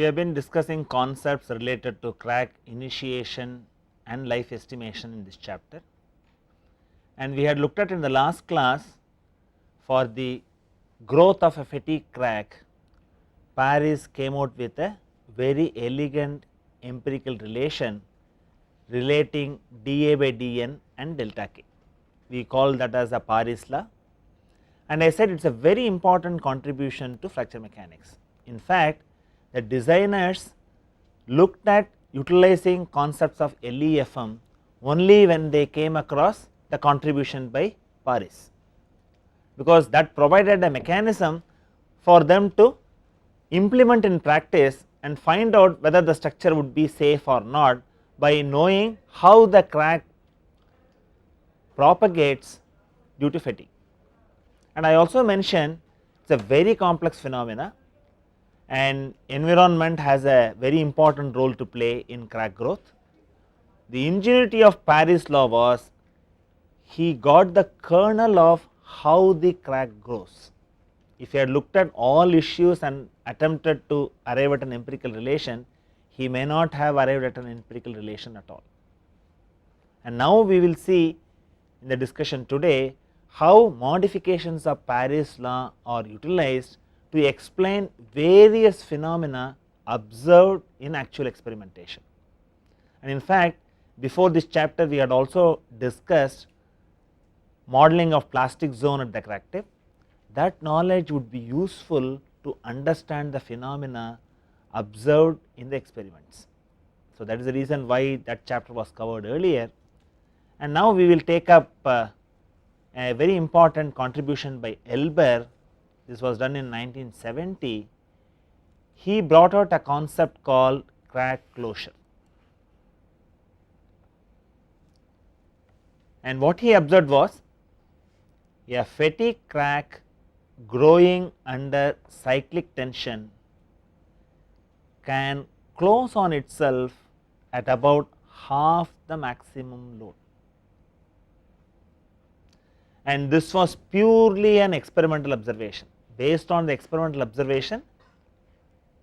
We have been discussing concepts related to crack initiation and life estimation in this chapter, and we had looked at in the last class for the growth of a fatigue crack. Paris came out with a very elegant empirical relation relating dA by dN and delta k. We call that as a Paris law, and I said it is a very important contribution to fracture mechanics. In fact, the designers looked at utilizing concepts of LEFM only when they came across the contribution by Paris, because that provided a mechanism for them to implement in practice and find out whether the structure would be safe or not by knowing how the crack propagates due to fatigue. And I also mentioned it is a very complex phenomena, and environment has a very important role to play in crack growth. The ingenuity of Paris law was he got the kernel of how the crack grows. If he had looked at all issues and attempted to arrive at an empirical relation, he may not have arrived at an empirical relation at all. And now we will see in the discussion today how modifications of Paris law are utilized to explain various phenomena observed in actual experimentation. And in fact, before this chapter we had also discussed modeling of plastic zone at the crack tip. That knowledge would be useful to understand the phenomena observed in the experiments. So, that is the reason why that chapter was covered earlier, and now we will take up a very important contribution by Elber. This was done in 1970. He brought out a concept called crack closure, and what he observed was a fatigue crack growing under cyclic tension can close on itself at about half the maximum load, and this was purely an experimental observation. Based on the experimental observation,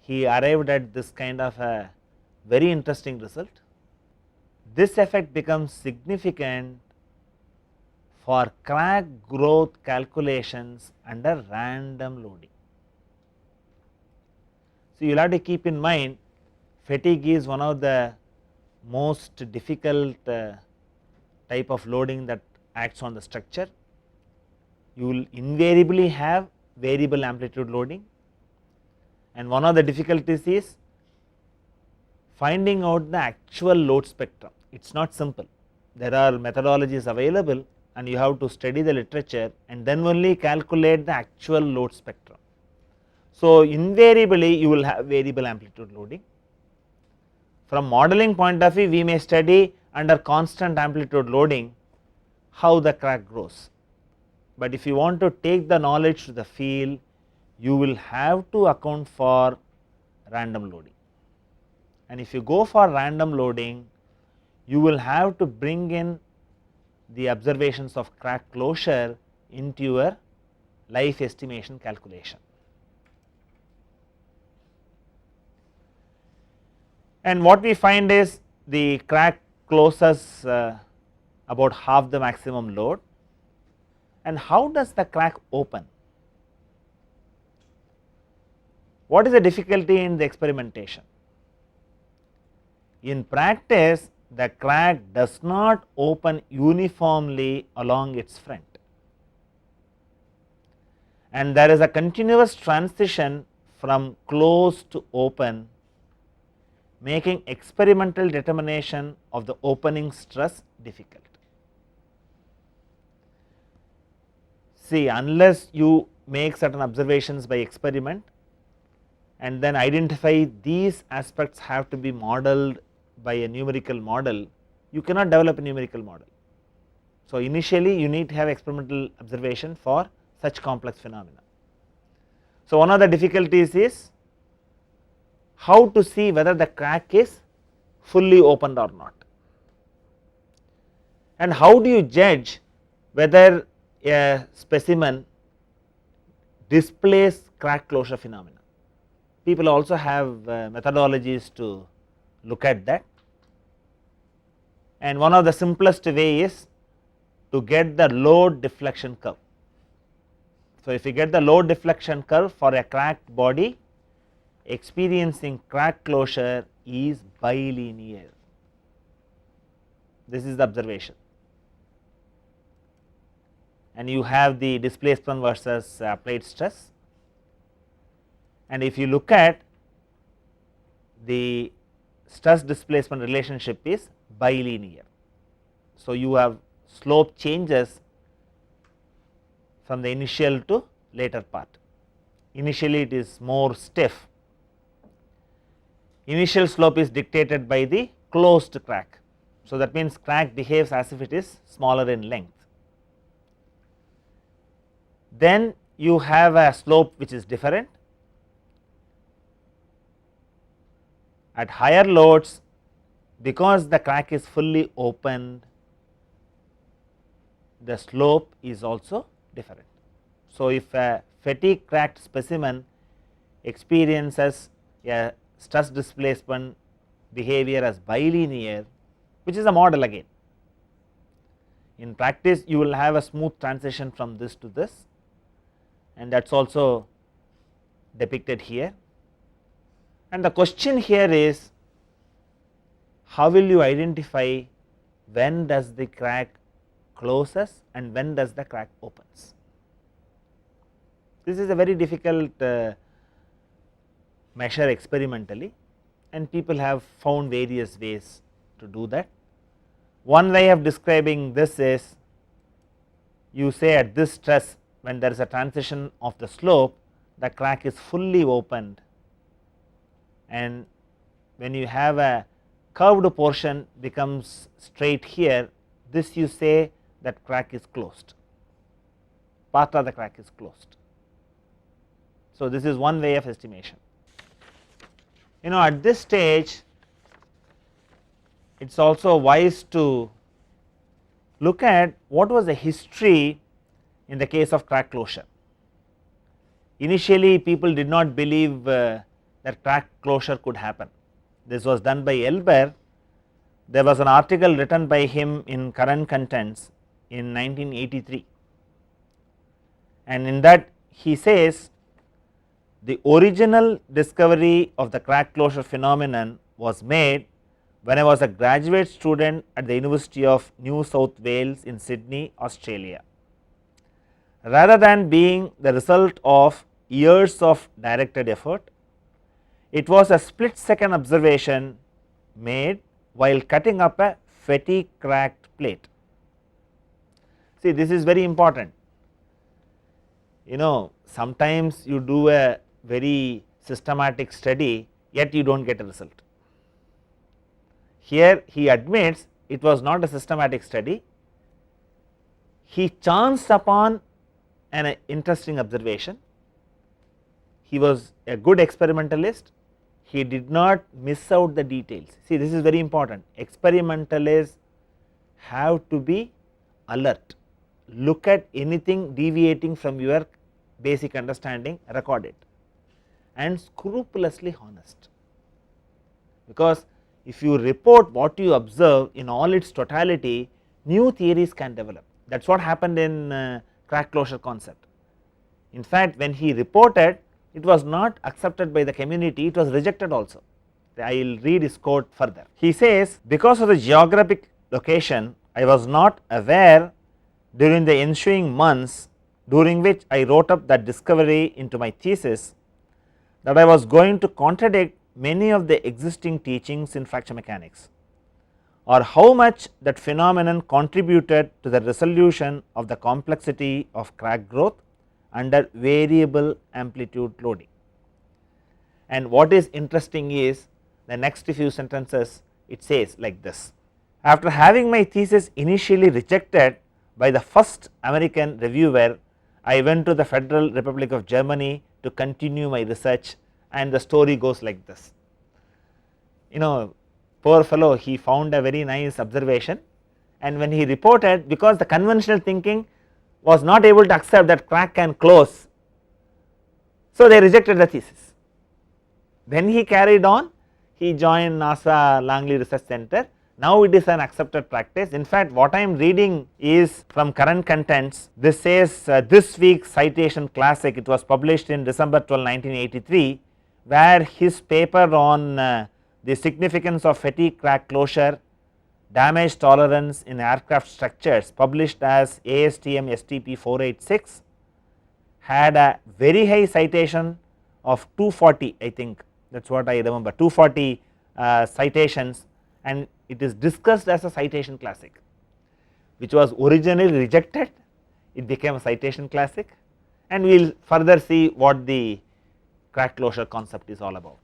he arrived at this kind of a very interesting result. This effect becomes significant for crack growth calculations under random loading. So, you will have to keep in mind fatigue is one of the most difficult type of loading that acts on the structure. You will invariably have variable amplitude loading, and one of the difficulties is finding out the actual load spectrum. It is not simple. There are methodologies available, and you have to study the literature and then only calculate the actual load spectrum. So, invariably you will have variable amplitude loading. From modeling point of view, we may study under constant amplitude loading how the crack grows, but if you want to take the knowledge to the field, you will have to account for random loading, and if you go for random loading, you will have to bring in the observations of crack closure into your life estimation calculation. And what we find is the crack closes about half the maximum load. And how does the crack open? What is the difficulty in the experimentation? In practice, the crack does not open uniformly along its front, and there is a continuous transition from closed to open, making experimental determination of the opening stress difficult. See, unless you make certain observations by experiment and then identify these aspects have to be modeled by a numerical model, you cannot develop a numerical model. So, initially you need to have experimental observation for such complex phenomena. So, one of the difficulties is how to see whether the crack is fully opened or not, and how do you judge whether a specimen displays crack closure phenomena, people also have methodologies to look at that, and one of the simplest way is to get the load deflection curve. So, if you get the load deflection curve for a cracked body, experiencing crack closure is bilinear. This is the observation, and you have the displacement versus applied stress, and if you look at the stress displacement relationship is bilinear. So, you have slope changes from the initial to later part. Initially it is more stiff, initial slope is dictated by the closed crack. So, that means crack behaves as if it is smaller in length. Then you have a slope which is different. At higher loads, because the crack is fully opened, the slope is also different. So, if a fatigue cracked specimen experiences a stress displacement behavior as bilinear, which is a model again. In practice, you will have a smooth transition from this to this, and that is also depicted here. And the question here is, how will you identify when does the crack closes and when does the crack opens? This is a very difficult measure experimentally, and people have found various ways to do that. One way of describing this is, you say at this stress, when there is a transition of the slope, the crack is fully opened, and when you have a curved portion becomes straight here, this you say that crack is closed, part of the crack is closed. So, this is one way of estimation. At this stage it is also wise to look at what was the history in the case of crack closure. Initially people did not believe that crack closure could happen. This was done by Elber. There was an article written by him in Current Contents in 1983, and in that he says the original discovery of the crack closure phenomenon was made when I was a graduate student at the University of New South Wales in Sydney, Australia. Rather than being the result of years of directed effort, it was a split second observation made while cutting up a fatigue cracked plate. See, this is very important. Sometimes you do a very systematic study, yet you do not get a result. Here he admits it was not a systematic study, he chanced upon an interesting observation, he was a good experimentalist, he did not miss out the details. See, this is very important. Experimentalists have to be alert, look at anything deviating from your basic understanding, record it, and scrupulously honest, because if you report what you observe in all its totality, new theories can develop. That is what happened in crack closure concept. In fact, when he reported, it was not accepted by the community, it was rejected also. I will read his quote further. He says, because of the geographic location, I was not aware during the ensuing months during which I wrote up that discovery into my thesis that I was going to contradict many of the existing teachings in fracture mechanics, or how much that phenomenon contributed to the resolution of the complexity of crack growth under variable amplitude loading. And what is interesting is the next few sentences, it says like this: after having my thesis initially rejected by the first American reviewer, I went to the Federal Republic of Germany to continue my research, and the story goes like this. Poor fellow, he found a very nice observation, and when he reported, because the conventional thinking was not able to accept that crack can close, so they rejected the thesis. Then he carried on, he joined NASA Langley Research Center. Now it is an accepted practice. In fact, what I am reading is from current contents. This says this week's citation classic, it was published in December 12, 1983, where his paper on the significance of fatigue crack closure, damage tolerance in aircraft structures, published as ASTM STP 486, had a very high citation of 240, I think that is what I remember, 240 citations, and it is discussed as a citation classic, which was originally rejected. It became a citation classic, and we will further see what the crack closure concept is all about.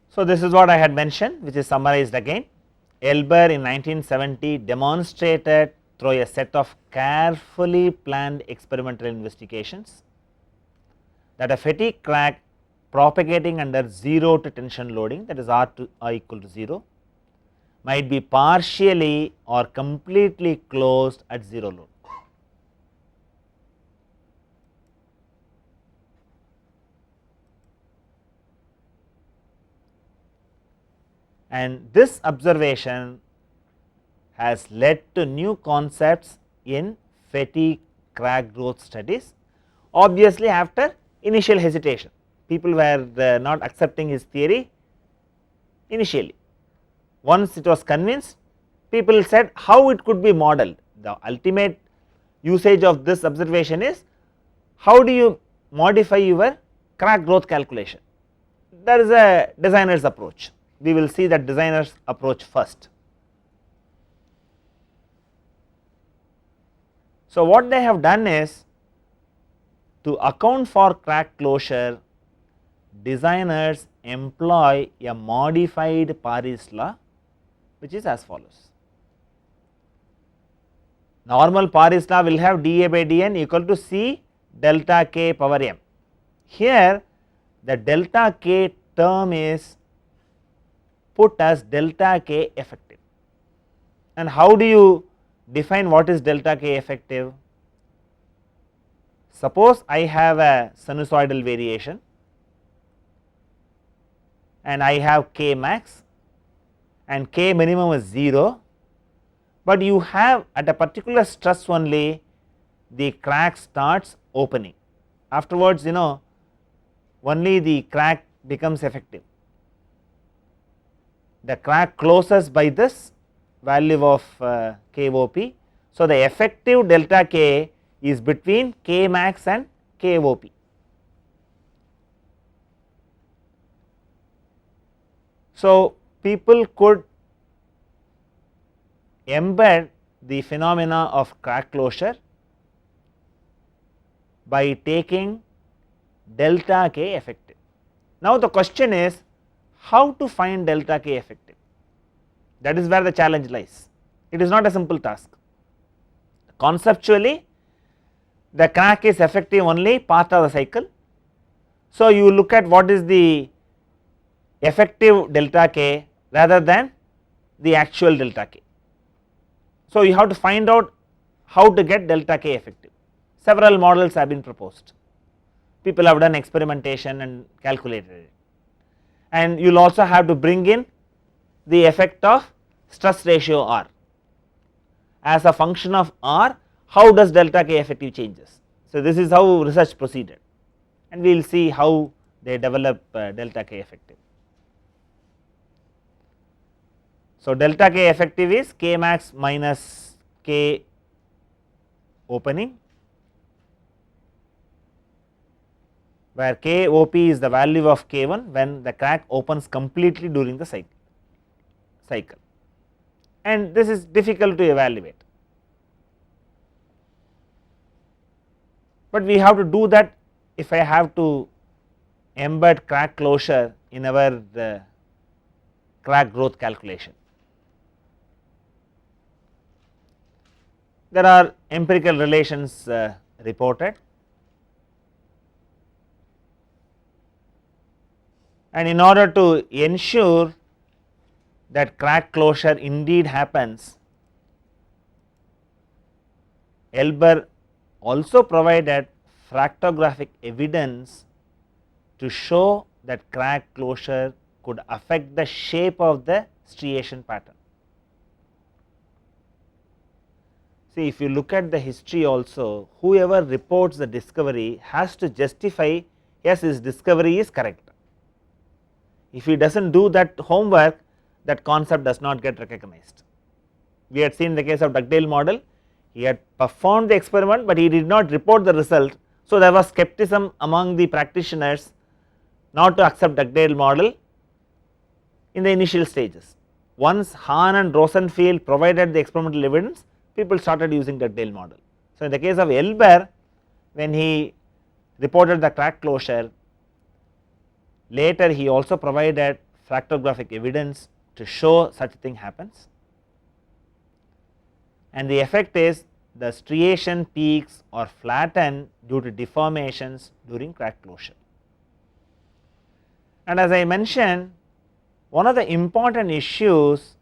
So, this is what I had mentioned, which is summarized again. Elber in 1970 demonstrated through a set of carefully planned experimental investigations that a fatigue crack propagating under 0 to tension loading, that is R to I equal to 0, might be partially or completely closed at 0 load. And this observation has led to new concepts in fatigue crack growth studies. Obviously, after initial hesitation, people were not accepting his theory initially. Once it was convinced, people said how it could be modeled. The ultimate usage of this observation is how do you modify your crack growth calculation. There is a designer's approach. We will see that designer's approach first. So, what they have done is, to account for crack closure, designers employ a modified Paris law, which is as follows. Normal Paris law will have dA by dN equal to C delta k power m. Here the delta k term is put as delta k effective. And how do you define what is delta k effective? Suppose I have a sinusoidal variation and I have k max and k minimum is 0, but you have at a particular stress only the crack starts opening. Afterwards, only the crack becomes effective. The crack closes by this value of KOP. So, the effective delta k is between k max and KOP. So, people could embed the phenomena of crack closure by taking delta k effective. Now, the question is how to find delta k effective. That is where the challenge lies. It is not a simple task. Conceptually, the crack is effective only part of the cycle. So, you look at what is the effective delta k rather than the actual delta k. So, you have to find out how to get delta k effective. Several models have been proposed. People have done experimentation and calculated it, and you will also have to bring in the effect of stress ratio R. As a function of R, how does delta k effective changes? So, this is how research proceeded, and we will see how they develop delta k effective. So, delta k effective is k max minus k opening, where KOP is the value of K1 when the crack opens completely during the cycle, and this is difficult to evaluate, but we have to do that if I have to embed crack closure in our crack growth calculation. There are empirical relations reported, and in order to ensure that crack closure indeed happens, Elber also provided fractographic evidence to show that crack closure could affect the shape of the striation pattern. See, if you look at the history also, whoever reports the discovery has to justify, yes, his discovery is correct. If he does not do that homework, that concept does not get recognized. We had seen the case of Dugdale model, he had performed the experiment, but he did not report the result. So, there was skepticism among the practitioners not to accept Dugdale model in the initial stages. Once Hahn and Rosenfield provided the experimental evidence, people started using Dugdale model. So, in the case of Elber, when he reported the crack closure, later he also provided fractalographic evidence to show such a thing happens, and the effect is the striation peaks are flattened due to deformations during crack closure. And as I mentioned, one of the important issues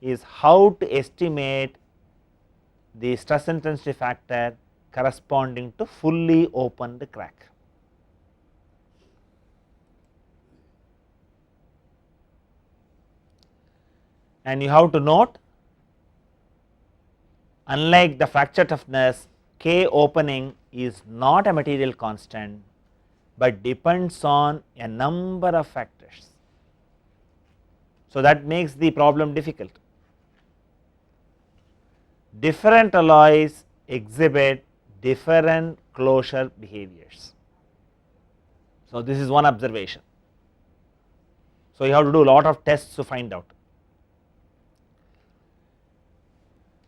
is how to estimate the stress intensity factor corresponding to fully opened crack. And you have to note, unlike the fracture toughness, K opening is not a material constant, but depends on a number of factors. So, that makes the problem difficult. Different alloys exhibit different closure behaviors. So, this is one observation. So, you have to do a lot of tests to find out.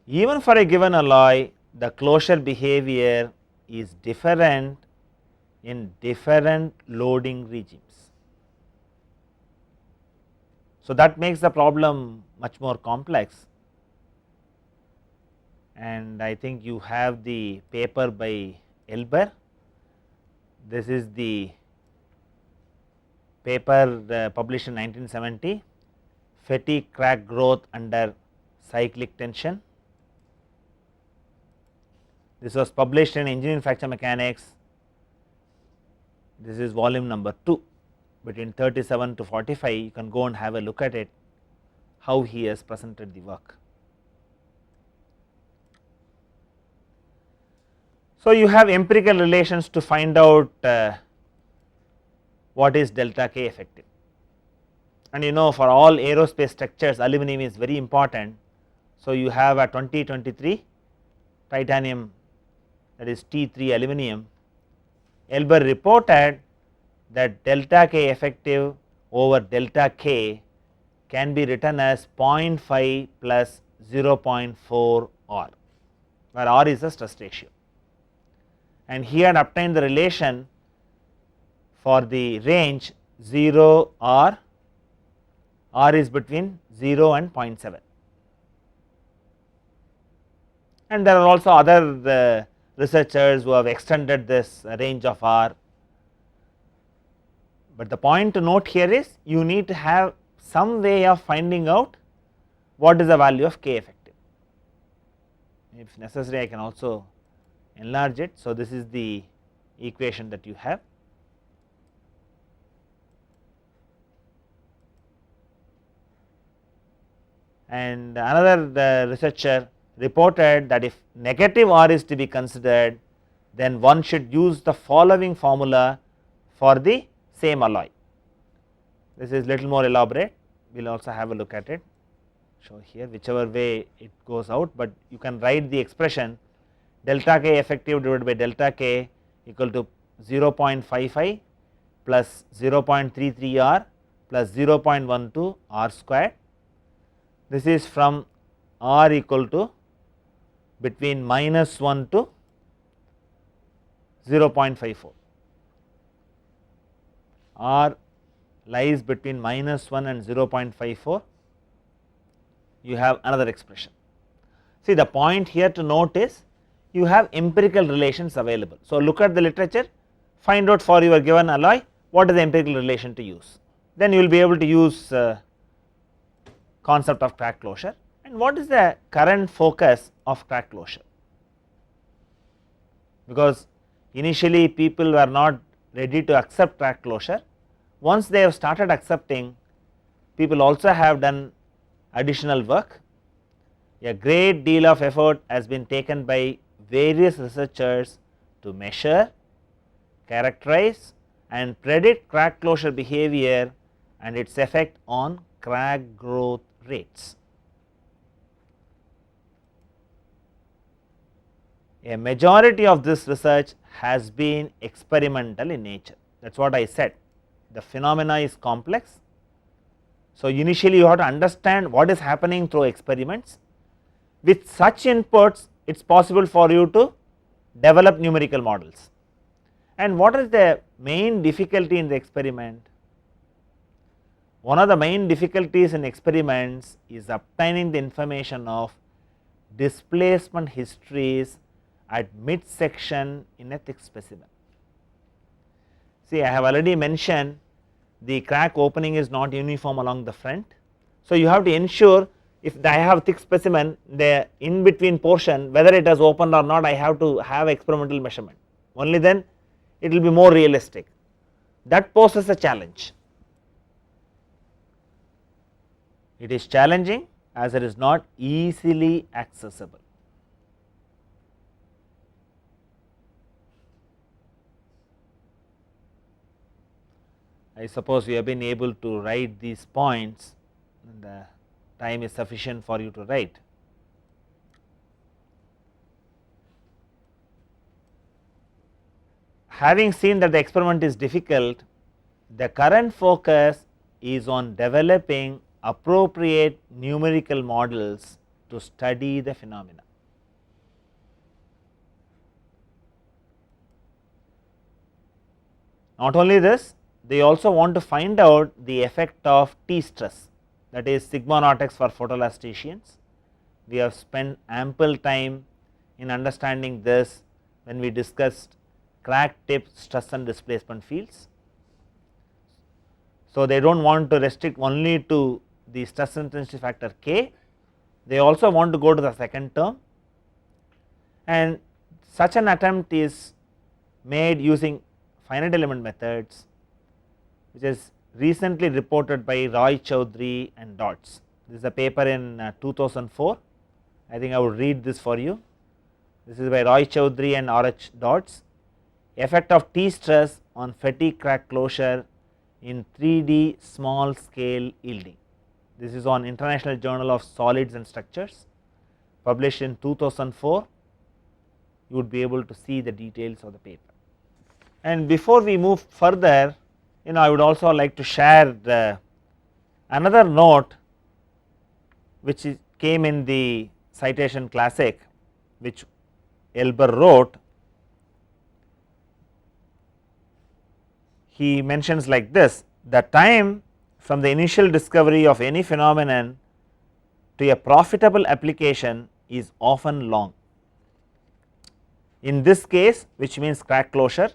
Even for a given alloy, the closure behavior is different in different loading regimes. So, that makes the problem much more complex, and I think you have the paper by Elber. This is the paper published in 1970, fatigue crack growth under cyclic tension. This was published in Engineering Fracture Mechanics. This is volume number 2, between 37 to 45. You can go and have a look at it, how he has presented the work. So, you have empirical relations to find out what is delta K effective, and you know, for all aerospace structures aluminum is very important. So, you have a 2023 titanium, that is T3 aluminum. Elber reported that delta K effective over delta K can be written as 0.5 plus 0.4 R, where R is the stress ratio, and he had obtained the relation for the range 0 R, R is between 0 and 0.7, and there are also other researchers who have extended this range of R. But the point to note here is, you need to have some way of finding out what is the value of K effective. If necessary, I can also enlarge it. So, this is the equation that you have. And another researcher reported that if negative R is to be considered, then one should use the following formula for the same alloy. This is little more elaborate, we will also have a look at it, show here whichever way it goes out, but you can write the expression delta K effective divided by delta K equal to 0.55 plus 0.33 R plus 0.12 R squared. This is from R equal to between -1 to 0.54. R lies between -1 and 0.54. You have another expression. See, the point here to note is, you have empirical relations available. So, look at the literature, find out for your given alloy what is the empirical relation to use, then you will be able to use concept of crack closure. And what is the current focus of crack closure? Because initially people were not ready to accept crack closure. once they have started accepting, people also have done additional work. A great deal of effort has been taken by various researchers to measure, characterize and predict crack closure behavior and its effect on crack growth rates. A majority of this research has been experimental in nature. That is what I said, the phenomena is complex. So, initially you have to understand what is happening through experiments. With such inputs, it is possible for you to develop numerical models. And what is the main difficulty in the experiment? One of the main difficulties in experiments is obtaining the information of displacement histories at midsection in a thick specimen. See, I have already mentioned the crack opening is not uniform along the front. So, you have to ensure if I have thick specimen, the in between portion, whether it has opened or not, I have to have experimental measurement, only then it will be more realistic. That poses a challenge. It is challenging as it is not easily accessible. I suppose we have been able to write these points and the time is sufficient for you to write. Having seen that the experiment is difficult, the current focus is on developing appropriate numerical models to study the phenomena. Not only this, they also want to find out the effect of T stress, that is sigma naught x for photoelasticians. We have spent ample time in understanding this when we discussed crack tip stress and displacement fields. So, they do not want to restrict only to the stress intensity factor K, they also want to go to the second term, and such an attempt is made using finite element methods, which is recently reported by Roy Choudhury and Dodds. This is a paper in 2004. I think I will read this for you. This is by Roy Choudhury and R.H. Dodds. Effect of T stress on fatigue crack closure in 3D small scale yielding. This is on International Journal of Solids and Structures, published in 2004. You would be able to see the details of the paper. And before we move further, I would also like to share another note which came in the citation classic, which Elber wrote. He mentions like this: the time from the initial discovery of any phenomenon to a profitable application is often long. In this case, which means crack closure,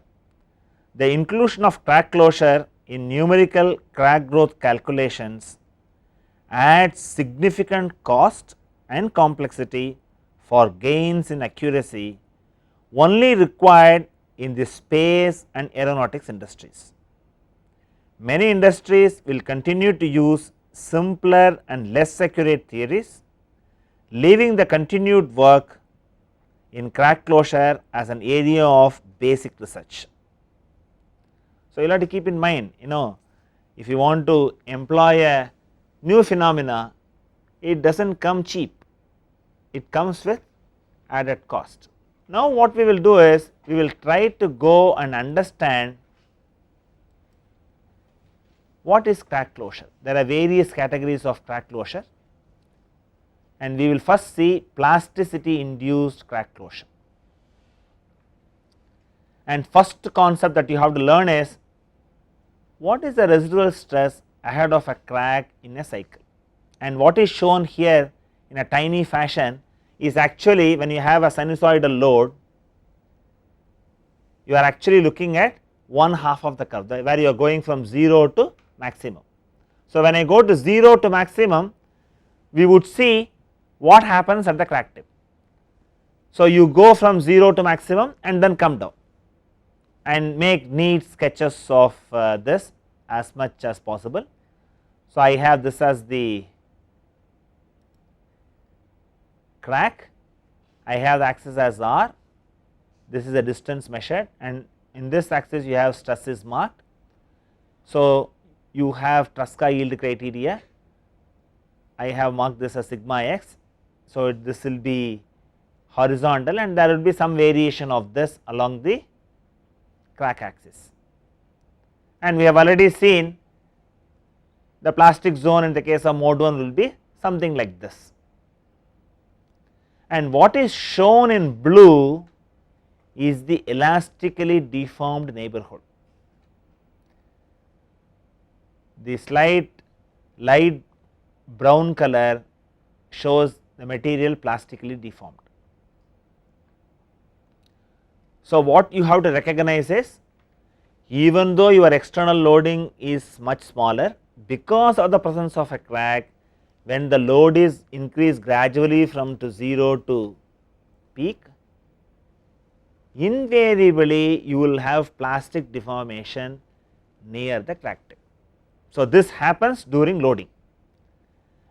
the inclusion of crack closure in numerical crack growth calculations adds significant cost and complexity for gains in accuracy only required in the space and aeronautics industries. Many industries will continue to use simpler and less accurate theories, leaving the continued work in crack closure as an area of basic research. So, you will have to keep in mind, if you want to employ a new phenomena, it does not come cheap, it comes with added cost. Now, what we will do is, we will try to go and understand what is crack closure. There are various categories of crack closure, and we will first see plasticity induced crack closure. And first concept that you have to learn is, what is the residual stress ahead of a crack in a cycle, and what is shown here in a tiny fashion is actually when you have a sinusoidal load, you are actually looking at one half of the curve where you are going from 0 to maximum. So, when I go to 0 to maximum, we would see what happens at the crack tip. So, you go from 0 to maximum and then come down and make neat sketches of this. as much as possible. So, I have this as the crack, I have the axis as r, this is the distance measured, and in this axis you have stress is marked. So, you have Tresca yield criteria, I have marked this as sigma x. So, this will be horizontal and there will be some variation of this along the crack axis. And we have already seen the plastic zone in the case of mode 1 will be something like this. And what is shown in blue is the elastically deformed neighborhood. The slight light brown color shows the material plastically deformed. So, what you have to recognize is, even though your external loading is much smaller, because of the presence of a crack, when the load is increased gradually from to 0 to peak, invariably you will have plastic deformation near the crack tip. So, this happens during loading,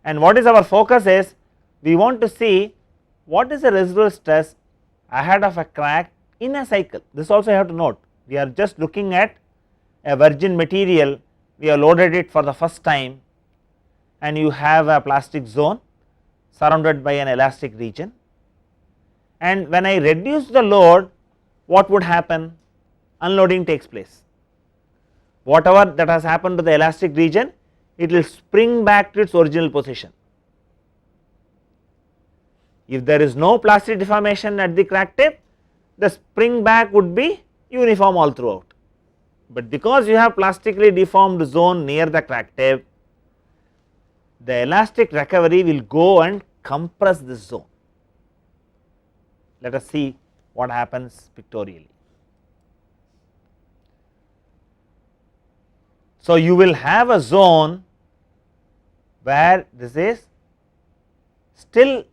and what is our focus is, we want to see what is the residual stress ahead of a crack in a cycle. This also you have to note, we are just looking at a virgin material, we have loaded it for the first time and you have a plastic zone surrounded by an elastic region, and when I reduce the load, what would happen? Unloading takes place. Whatever that has happened to the elastic region, it will spring back to its original position. If there is no plastic deformation at the crack tip, the spring back would be uniform all throughout, but because you have plastically deformed zone near the crack tip, the elastic recovery will go and compress this zone. Let us see what happens pictorially. So, you will have a zone where this is still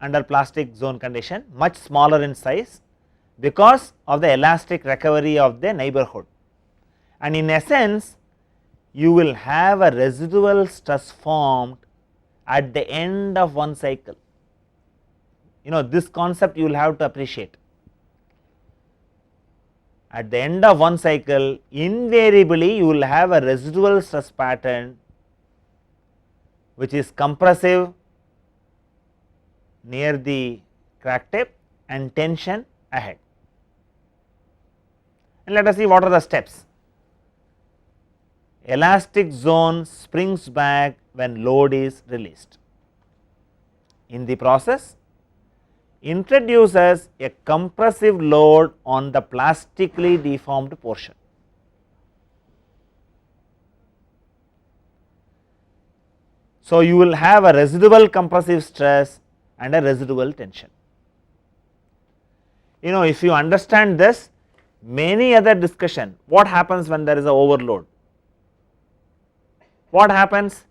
under plastic zone condition, much smaller in size because of the elastic recovery of the neighborhood, and in essence you will have a residual stress formed at the end of one cycle. You know, this concept you will have to appreciate. At the end of one cycle, invariably you will have a residual stress pattern which is compressive near the crack tip and tension ahead. And let us see what are the steps. Elastic zone springs back when load is released. In the process, introduces a compressive load on the plastically deformed portion. So, you will have a residual compressive stress and a residual tension. You know, if you understand this, many other discussion, what happens when there is a overload, what happens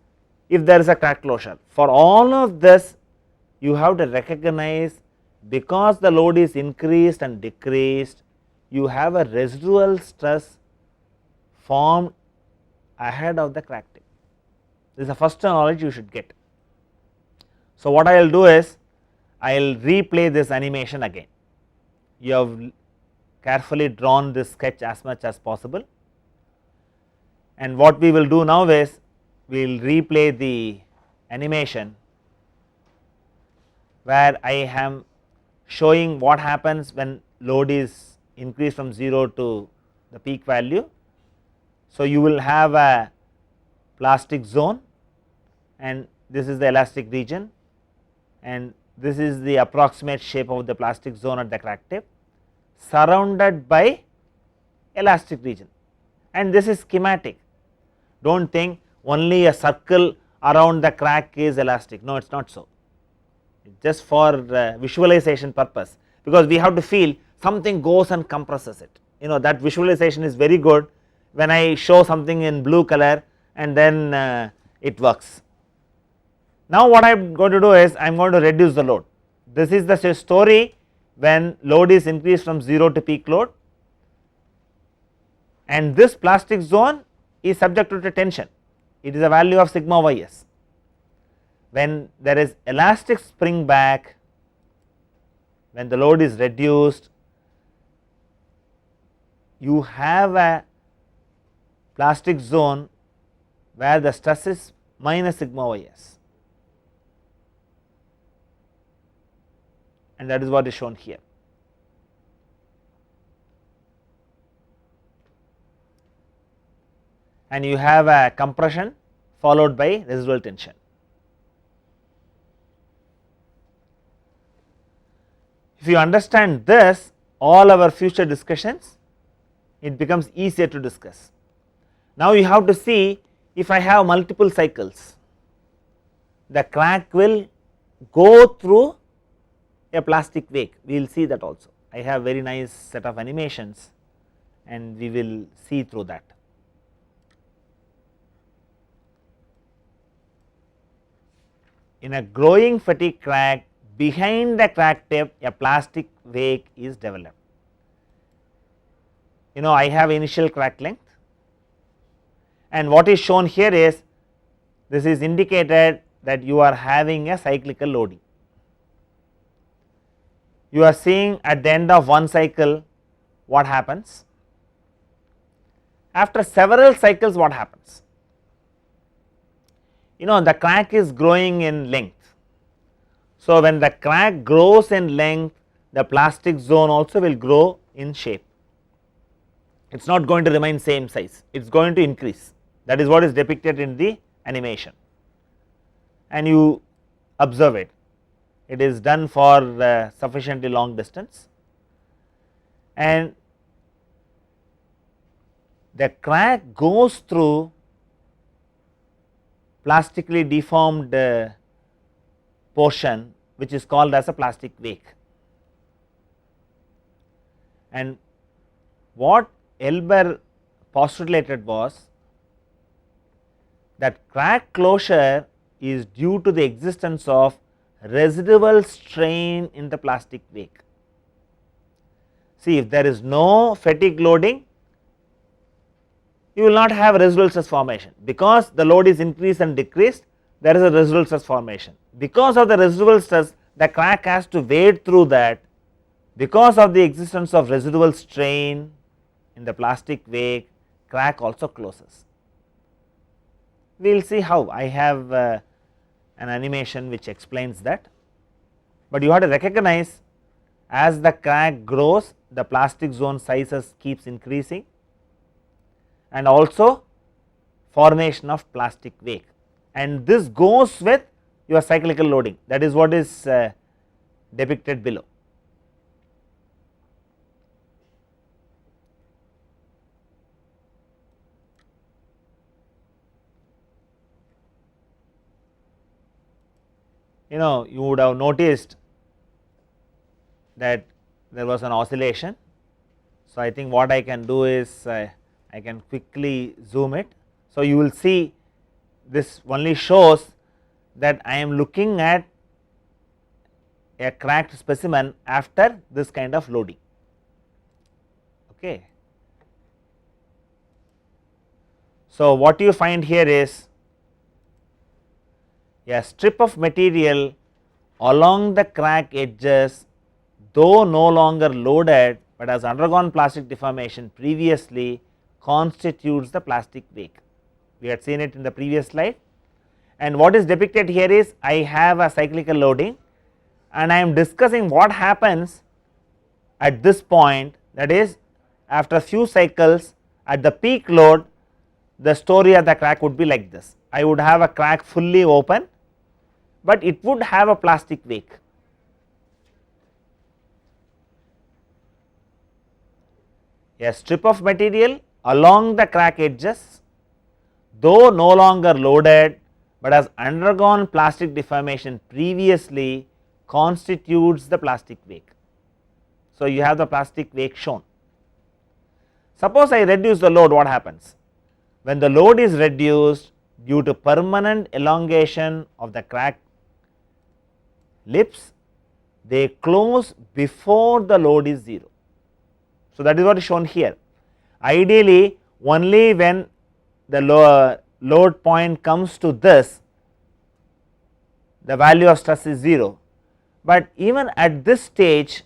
if there is a crack closure, for all of this you have to recognize, because the load is increased and decreased, you have a residual stress formed ahead of the crack tip. This is the first knowledge you should get. So, what I will do is, I will replay this animation again. You have carefully drawn this sketch as much as possible, and what we will do now is, we will replay the animation where I am showing what happens when load is increased from 0 to the peak value. So, you will have a plastic zone and this is the elastic region, and this is the approximate shape of the plastic zone at the crack tip surrounded by elastic region, and this is schematic. Do not think only a circle around the crack is elastic, no, it is not so, just for visualization purpose, because we have to feel something goes and compresses it. You know, that visualization is very good when I show something in blue color and then it works. Now, what I am going to do is, I am going to reduce the load. This is the story when load is increased from 0 to peak load, and this plastic zone is subjected to tension, it is a value of sigma ys. When there is elastic spring back, when the load is reduced, you have a plastic zone where the stress is minus sigma ys, and that is what is shown here. And you have a compression followed by residual tension. If you understand this, all our future discussions, it becomes easier to discuss. Now you have to see, if I have multiple cycles, the crack will go through a plastic wake. We will see that also. I have very nice set of animations and we will see through that. In a growing fatigue crack, behind the crack tip a plastic wake is developed. I have initial crack length, and what is shown here is, this is indicated that you are having a cyclical loading. You are seeing at the end of one cycle what happens. After several cycles, what happens? The crack is growing in length. So, when the crack grows in length, the plastic zone also will grow in shape. It is not going to remain same size, it is going to increase. That is what is depicted in the animation, and you observe it. It is done for sufficiently long distance, and the crack goes through plastically deformed portion, which is called as a plastic wake. And what Elber postulated was that crack closure is due to the existence of residual strain in the plastic wake. See, if there is no fatigue loading, you will not have residual stress formation, because the load is increased and decreased, there is a residual stress formation. Because of the residual stress, the crack has to wade through that. Because of the existence of residual strain in the plastic wake, crack also closes. We will see how. I have an animation which explains that, but you have to recognize, as the crack grows, the plastic zone sizes keeps increasing, and also formation of plastic wake, and this goes with your cyclical loading. That is what is depicted below. You would have noticed that there was an oscillation. So, I think what I can do is I can quickly zoom it. So, you will see this only shows that I am looking at a cracked specimen after this kind of loading. Okay. So, what you find here is a strip of material along the crack edges, though no longer loaded but has undergone plastic deformation previously, constitutes the plastic wake. We had seen it in the previous slide, and what is depicted here is, I have a cyclical loading and I am discussing what happens at this point, that is, after a few cycles at the peak load, the story of the crack would be like this. I would have a crack fully open, but it would have a plastic wake. A strip of material along the crack edges, though no longer loaded but has undergone plastic deformation previously, constitutes the plastic wake. So, you have the plastic wake shown. Suppose I reduce the load, what happens? When the load is reduced due to permanent elongation of the crack lips, they close before the load is 0. So, that is what is shown here. Ideally, only when the load point comes to this, the value of stress is 0, but even at this stage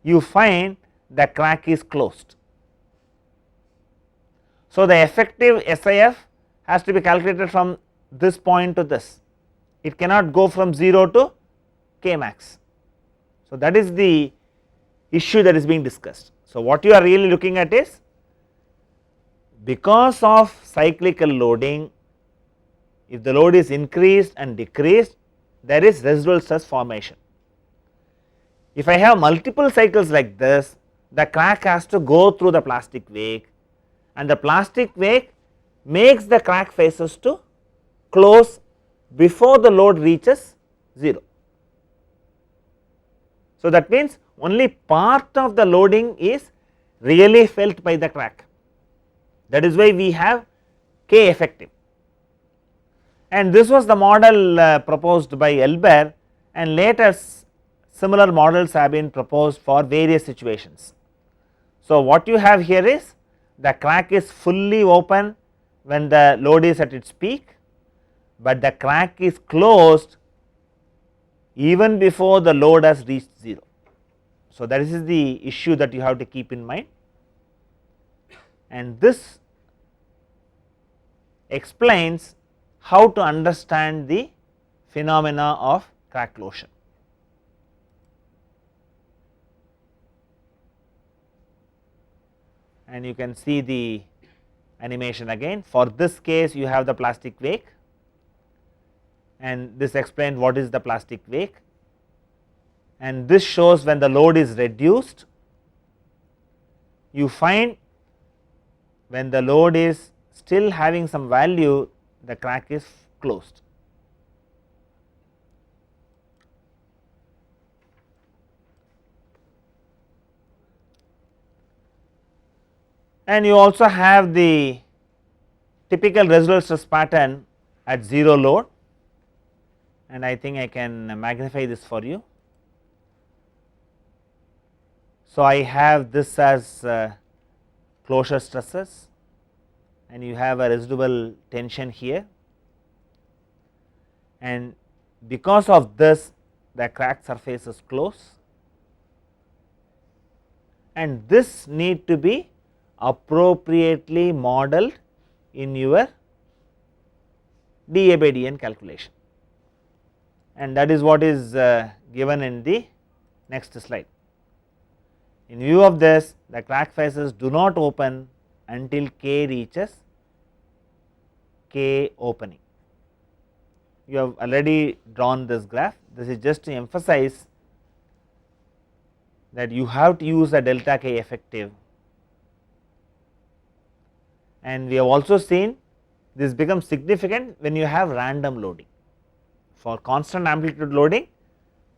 you find the crack is closed. So, the effective SIF has to be calculated from this point to this, it cannot go from 0 to K max. So, that is the issue that is being discussed. So, what you are really looking at is, because of cyclical loading, if the load is increased and decreased, there is residual stress formation. If I have multiple cycles like this, the crack has to go through the plastic wake, and the plastic wake makes the crack faces to close before the load reaches 0. So, that means only part of the loading is really felt by the crack, that is why we have K effective, and this was the model proposed by Elber, and later similar models have been proposed for various situations. So, what you have here is the crack is fully open when the load is at its peak, but the crack is closed even before the load has reached 0. So, that is the issue that you have to keep in mind, and this explains how to understand the phenomena of crack closure. And you can see the animation again. For this case you have the plastic wake, and this explains what is the plastic wake, and this shows when the load is reduced, you find when the load is still having some value, the crack is closed. And you also have the typical residual stress pattern at 0 load, and I think I can magnify this for you. So, I have this as closure stresses, and you have a residual tension here, and because of this the crack surface is close, and this need to be appropriately modeled in your dA by dN calculation, and that is what is given in the next slide. In view of this, the crack faces do not open until K reaches K opening. You have already drawn this graph. This is just to emphasize that you have to use a delta K effective, and we have also seen this becomes significant when you have random loading. For constant amplitude loading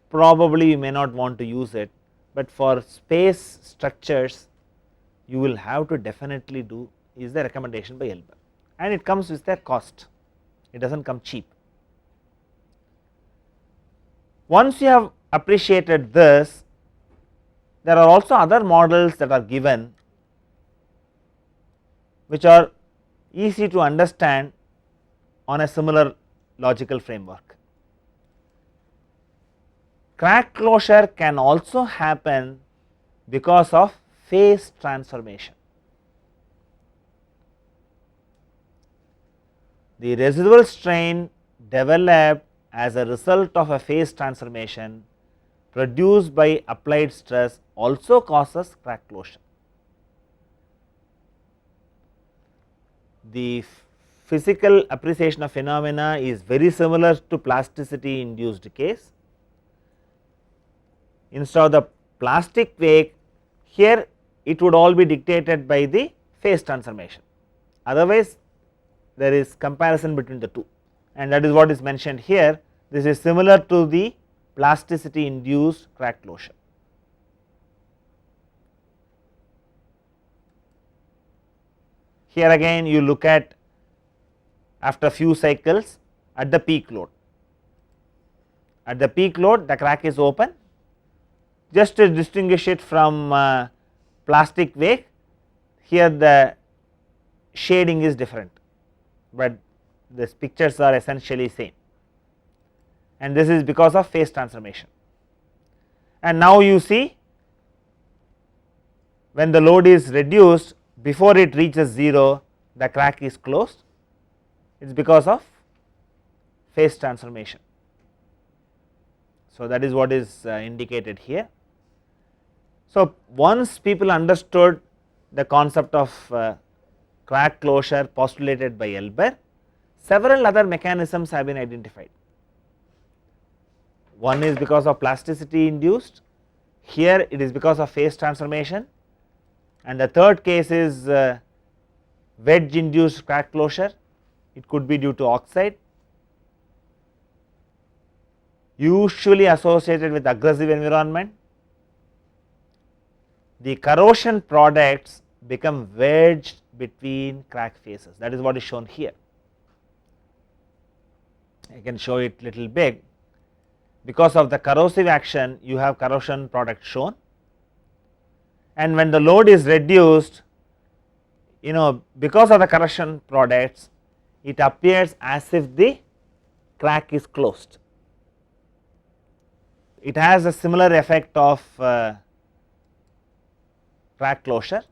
probably you may not want to use it, but for space structures you will have to definitely do, is the recommendation by Elber, and it comes with a cost, it does not come cheap. Once you have appreciated this, there are also other models that are given which are easy to understand on a similar logical framework. Crack closure can also happen because of phase transformation. The residual strain developed as a result of a phase transformation produced by applied stress also causes crack closure. The physical appreciation of phenomena is very similar to plasticity induced case. Instead of the plastic wake, here it would all be dictated by the phase transformation, otherwise there is comparison between the two, and that is what is mentioned here. This is similar to the plasticity induced crack closure. Here again you look at after few cycles at the peak load. At the peak load the crack is open, just to distinguish it from plastic wake. Here the shading is different, but these pictures are essentially same, and this is because of phase transformation. And now you see when the load is reduced before it reaches 0, the crack is closed, it is because of phase transformation. So, that is what is indicated here. So, once people understood the concept of crack closure postulated by Elber, several other mechanisms have been identified. One is because of plasticity induced, here it is because of phase transformation, and the third case is wedge induced crack closure, it could be due to oxide, usually associated with aggressive environment. The corrosion products become wedged between crack faces, that is what is shown here. I can show it little big. Because of the corrosive action, you have corrosion product shown, and when the load is reduced, because of the corrosion products, it appears as if the crack is closed. It has a similar effect of crack closure,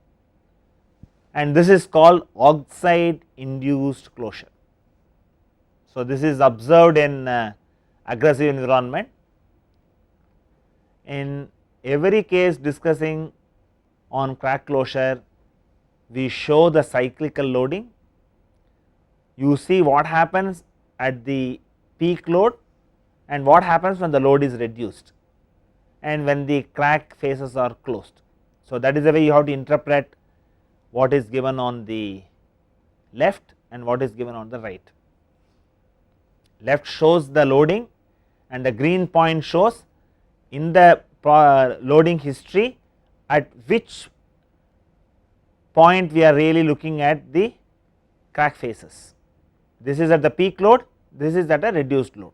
and this is called oxide induced closure. So, this is observed in aggressive environment. In every case discussing on crack closure, we show the cyclical loading. You see what happens at the peak load and what happens when the load is reduced and when the crack faces are closed. So, that is the way you have to interpret what is given on the left and what is given on the right. Left shows the loading and the green point shows in the loading history at which point we are really looking at the crack faces. This is at the peak load, this is at a reduced load.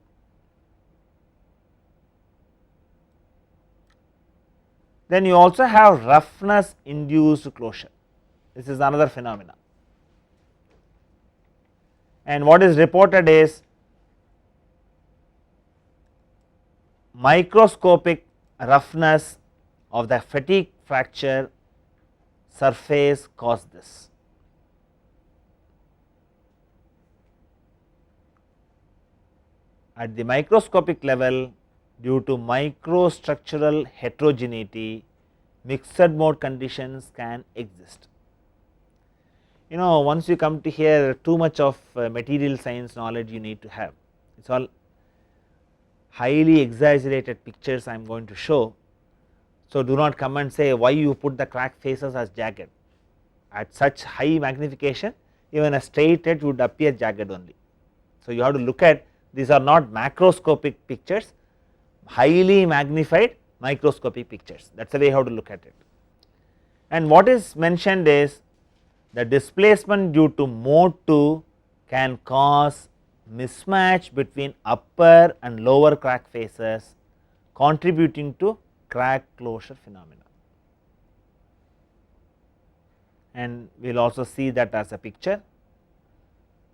Then you also have roughness induced closure, this is another phenomena, and what is reported is microscopic roughness of the fatigue fracture surface caused this. At the microscopic level, due to microstructural heterogeneity, mixed mode conditions can exist. Once you come to here, too much of material science knowledge you need to have, it is all highly exaggerated pictures I am going to show. So, do not come and say why you put the crack faces as jagged. At such high magnification, even a straight edge would appear jagged only. So, you have to look at, these are not macroscopic pictures, highly magnified microscopic pictures, that is the way how to look at it. And what is mentioned is the displacement due to mode 2 can cause mismatch between upper and lower crack faces, contributing to crack closure phenomena. And we will also see that as a picture.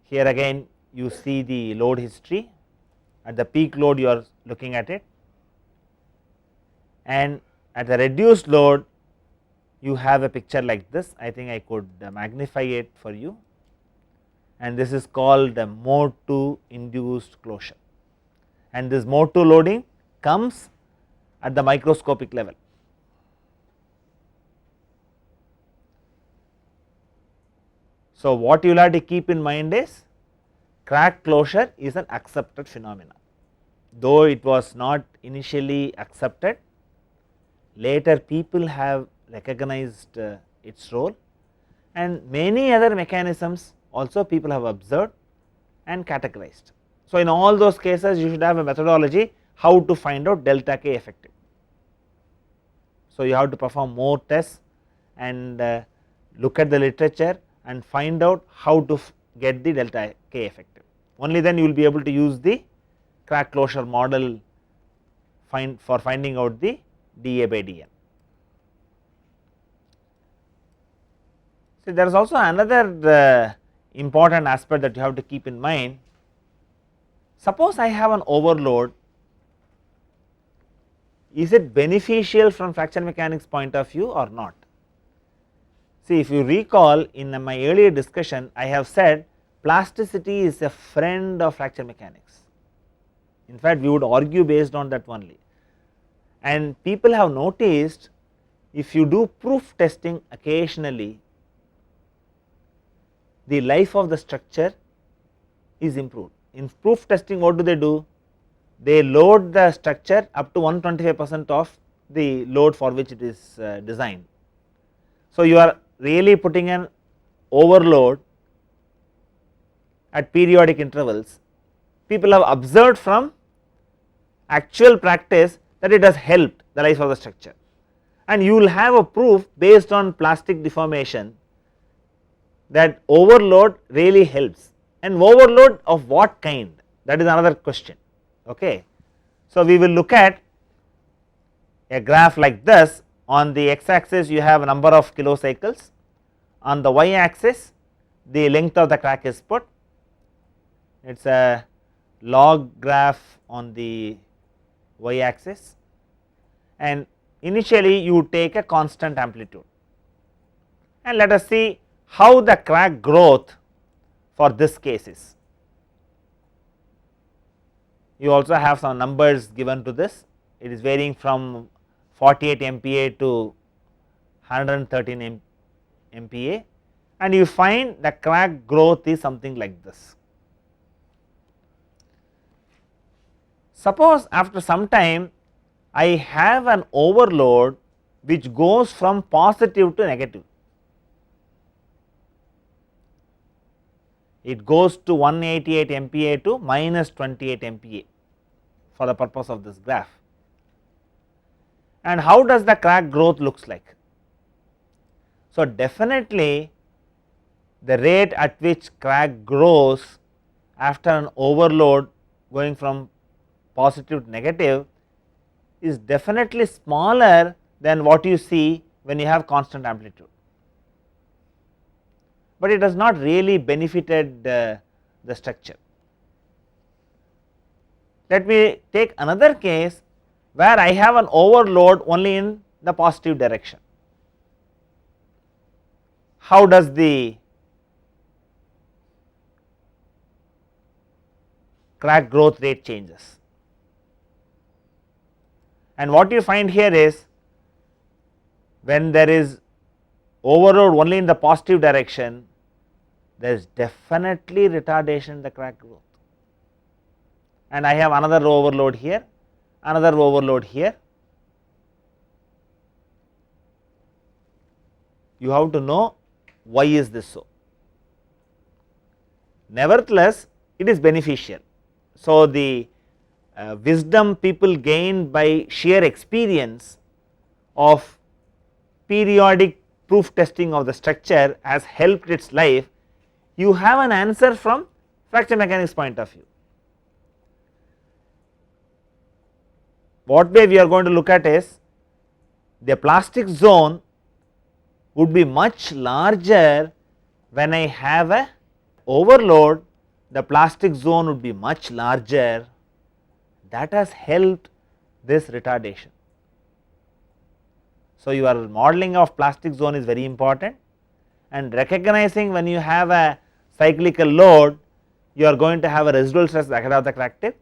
Here again you see the load history, at the peak load you are looking at it, and at the reduced load you have a picture like this. I think I could magnify it for you, and this is called the mode 2 induced closure, and this mode 2 loading comes at the microscopic level. So, what you will have to keep in mind is crack closure is an accepted phenomena, though it was not initially accepted, later people have recognized its role, and many other mechanisms also people have observed and categorized. So, in all those cases you should have a methodology how to find out delta K effective. So, you have to perform more tests and look at the literature and find out how to get the delta K effective. Only then you will be able to use the crack closure model for finding out the dA by dN. So, there is also another important aspect that you have to keep in mind. Suppose I have an overload, is it beneficial from fracture mechanics point of view or not? See, if you recall in my earlier discussion, I have said plasticity is a friend of fracture mechanics. In fact, we would argue based on that only, and people have noticed if you do proof testing occasionally, the life of the structure is improved. In proof testing, what do? They load the structure up to 125% of the load for which it is designed. So, you are really putting an overload at periodic intervals. People have observed from actual practice that it has helped the life of the structure, and you will have a proof based on plastic deformation that overload really helps, and overload of what kind, that is another question. Okay. So, we will look at a graph like this. On the x axis you have a number of kilocycles, on the y axis the length of the crack is put, it is a log graph on the y axis, and initially you take a constant amplitude, and let us see how the crack growth for this case is. You also have some numbers given to this, it is varying from 48 MPa to 113 MPa, and you find the crack growth is something like this. Suppose after some time I have an overload which goes from positive to negative, it goes to 188 MPa to minus 28 MPa for the purpose of this graph. And how does the crack growth looks like? So, definitely the rate at which crack grows after an overload going from positive to negative is definitely smaller than what you see when you have constant amplitude, but it has not really benefited the structure. Let me take another case where I have an overload only in the positive direction. How does the crack growth rate changes? And what you find here is when there is overload only in the positive direction, there is definitely retardation in the crack growth, and I have another overload here, another overload here. You have to know why is this so. Nevertheless, it is beneficial. So, the wisdom people gain by sheer experience of periodic proof testing of the structure has helped its life. You have an answer from fracture mechanics point of view. What way we are going to look at is the plastic zone would be much larger when I have a overload, the plastic zone would be much larger, that has helped this retardation. So, your modeling of plastic zone is very important, and recognizing when you have a cyclical load, you are going to have a residual stress ahead of the crack tip,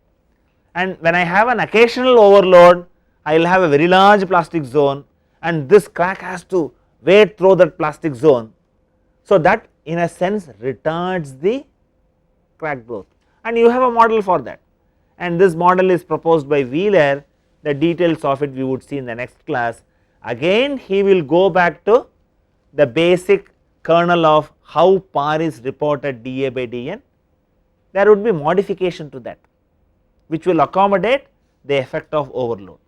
and when I have an occasional overload, I will have a very large plastic zone, and this crack has to wade through that plastic zone. So, that in a sense retards the crack growth, and you have a model for that, and this model is proposed by Wheeler. The details of it we would see in the next class. Again he will go back to the basic kernel of how par is reported dA by dN. There would be modification to that which will accommodate the effect of overload,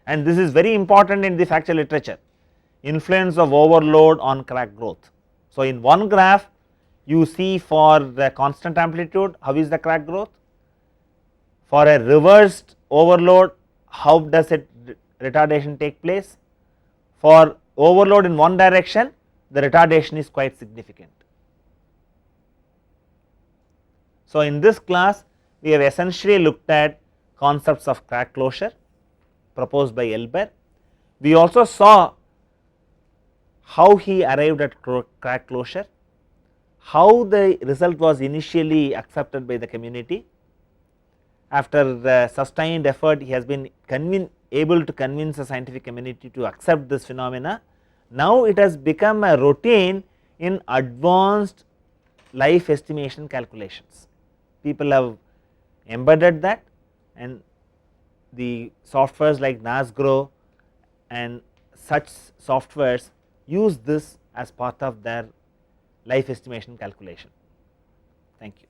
and this is very important in the fracture literature, influence of overload on crack growth. So, in one graph you see for the constant amplitude how is the crack growth, for a reversed overload how does it retardation take place, for overload in one direction the retardation is quite significant. So, in this class we have essentially looked at concepts of crack closure proposed by Elber. We also saw how he arrived at crack closure, how the result was initially accepted by the community. After the sustained effort, he has been able to convince the scientific community to accept this phenomena. Now, it has become a routine in advanced life estimation calculations. People have embedded that, and the softwares like NASGRO and such softwares use this as part of their life estimation calculation. Thank you.